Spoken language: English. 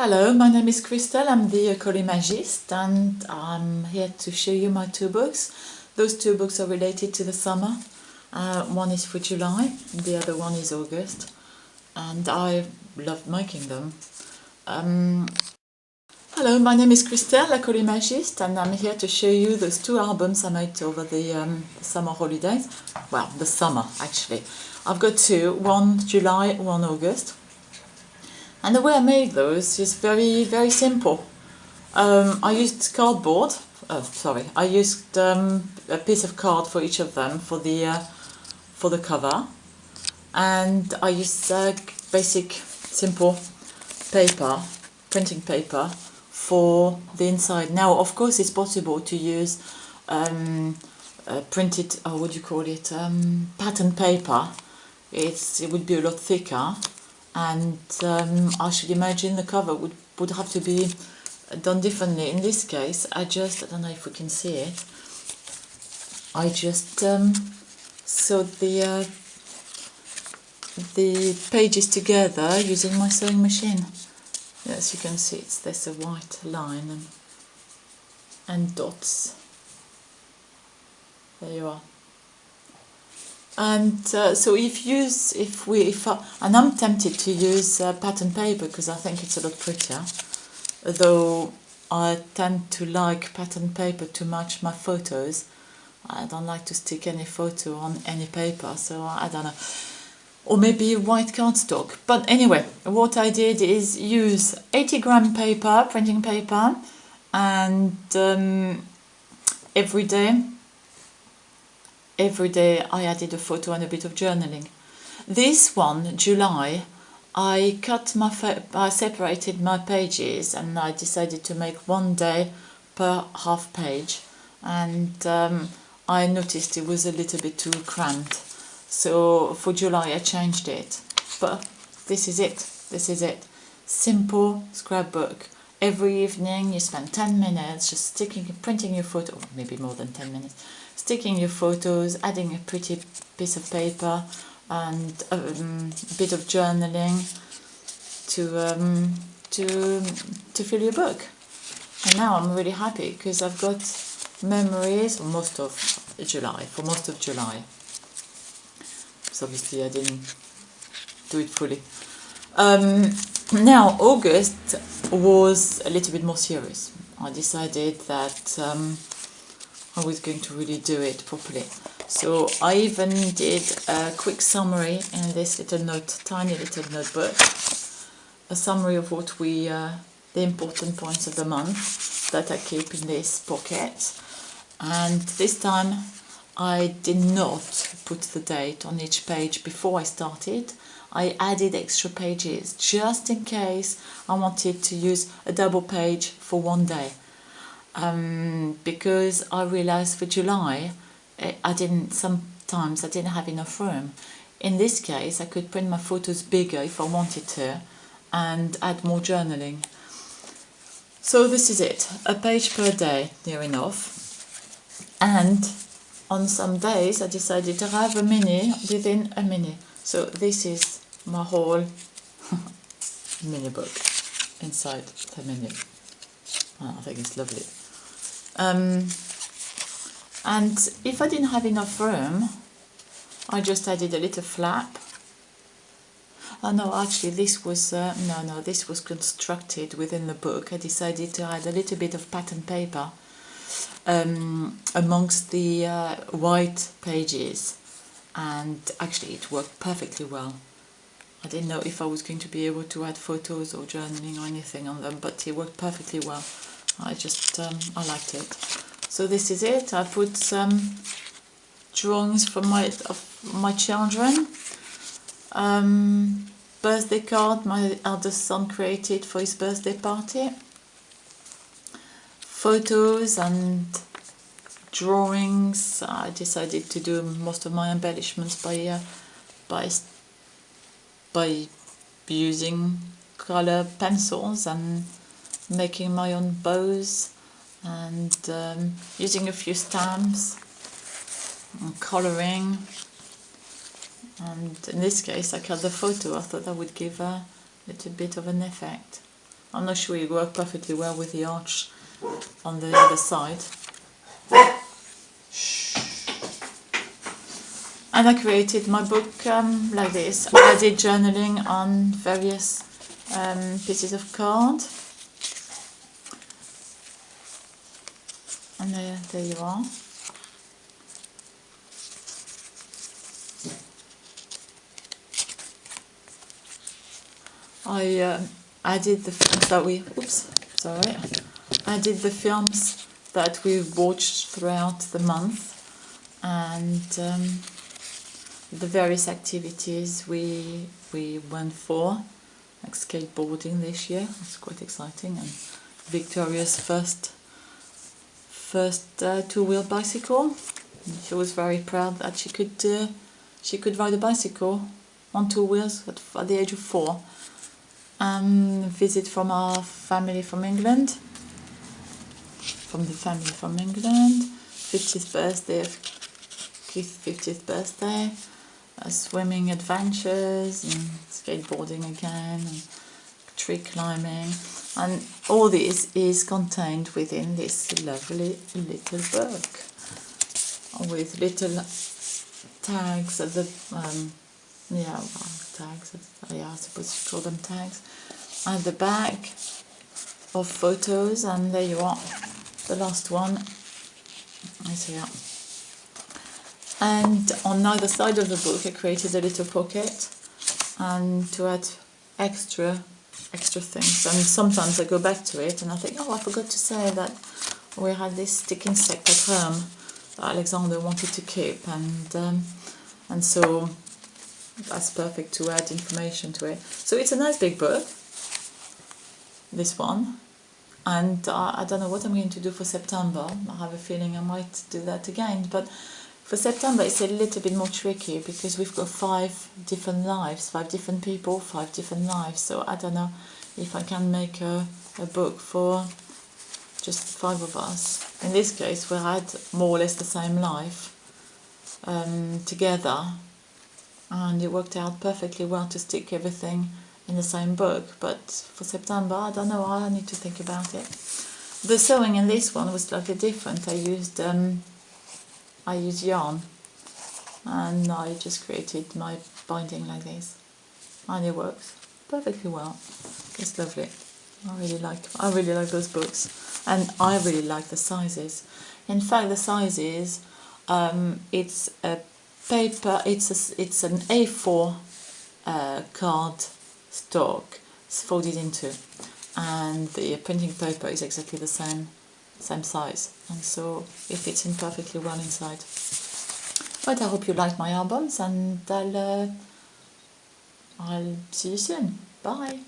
Hello, my name is Christelle. I'm the Collimagiste and I'm here to show you my two books. Those two books are related to the summer. One is for July, the other one is August, and I love making them. Hello, my name is Christelle, la Collimagiste, and I'm here to show you those two albums I made over the summer holidays. Well, the summer actually. I've got two, one July, one August. And the way I made those is very, very simple. I used cardboard. I used a piece of card for each of them for the cover, and I used basic, simple paper, printing paper for the inside. Now, of course, it's possible to use printed, what do you call it, pattern paper. It would be a lot thicker. And I should imagine the cover would have to be done differently. In this case, I don't know if we can see it, I just sewed the pages together using my sewing machine. As you can see, there's a white line and dots. There you are. And so and I'm tempted to use pattern paper because I think it's a lot prettier, though I tend to like pattern paper to match my photos. I don't like to stick any photo on any paper, so I don't know. Or maybe white cardstock. But anyway, what I did is use 80-gram paper, printing paper, and every day I added a photo and a bit of journaling. This one, July, I separated my pages and I decided to make one day per half page, and I noticed it was a little bit too cramped. So for July I changed it. But this is it. Simple scrapbook. Every evening you spend 10 minutes just printing your photo, maybe more than 10 minutes, sticking your photos, adding a pretty piece of paper and a bit of journaling to fill your book. And now I'm really happy because I've got memories for most of July. So obviously I didn't do it fully. Now August was a little bit more serious. I decided that I was going to really do it properly. So I even did a quick summary in this tiny little notebook, a summary of what the important points of the month that I keep in this pocket. And this time I did not put the date on each page before I started. I added extra pages just in case I wanted to use a double page for one day. Because I realized for July sometimes I didn't have enough room. In this case I could print my photos bigger if I wanted to and add more journaling. So this is it, a page per day, near enough. And on some days I decided to have a mini within a mini. So this is my whole mini book inside the mini. I think it's lovely. And if I didn't have enough room, I just added a little flap. Oh no, actually this was this was constructed within the book. I decided to add a little bit of pattern paper amongst the white pages, and actually it worked perfectly well. I didn't know if I was going to be able to add photos or journaling or anything on them, but it worked perfectly well. I liked it. So this is it. I put some drawings from of my children. Birthday card my eldest son created for his birthday party. Photos and drawings. I decided to do most of my embellishments by using color pencils and making my own bows and using a few stamps and colouring. And in this case I cut the photo. I thought that would give a little bit of an effect. I'm not sure it worked perfectly well with the arch on the other side. And I created my book like this. I did journaling on various pieces of card. And there you are. I added the films that we, I did the films that we watched throughout the month, and the various activities we went for, like skateboarding this year. It's quite exciting, and Victoria's first two-wheel bicycle. She was very proud that she could ride a bicycle on two wheels at the age of 4. Visit from our family from England. 50th birthday of Keith's 50th birthday. Swimming adventures and skateboarding again, and tree climbing, and all this is contained within this lovely little book with little tags at the tags. I suppose you call them tags at the back of photos, and there you are. The last one is here. And on either side of the book I created a little pocket, and to add extra things. And sometimes I go back to it and I think, oh, I forgot to say that we had this stick insect at home that Alexander wanted to keep, and so that's perfect to add information to it. So it's a nice big book, this one. And I don't know what I'm going to do for September. I have a feeling I might do that again, but for September it's a little bit more tricky because we've got 5 different lives, 5 different people, 5 different lives. So I don't know if I can make a book for just 5 of us. In this case we had more or less the same life together, and it worked out perfectly well to stick everything in the same book. But for September, I don't know, I need to think about it. The sewing in this one was slightly different. I used yarn, and I just created my binding like this, and it works perfectly well. It's lovely. I really like those books, and I really like the sizes. In fact, the sizes, it's a paper. It's an A4 card stock. It's folded into, and the printing paper is exactly the same size, and so it fits in perfectly well inside. But I hope you liked my albums, and I'll see you soon. Bye.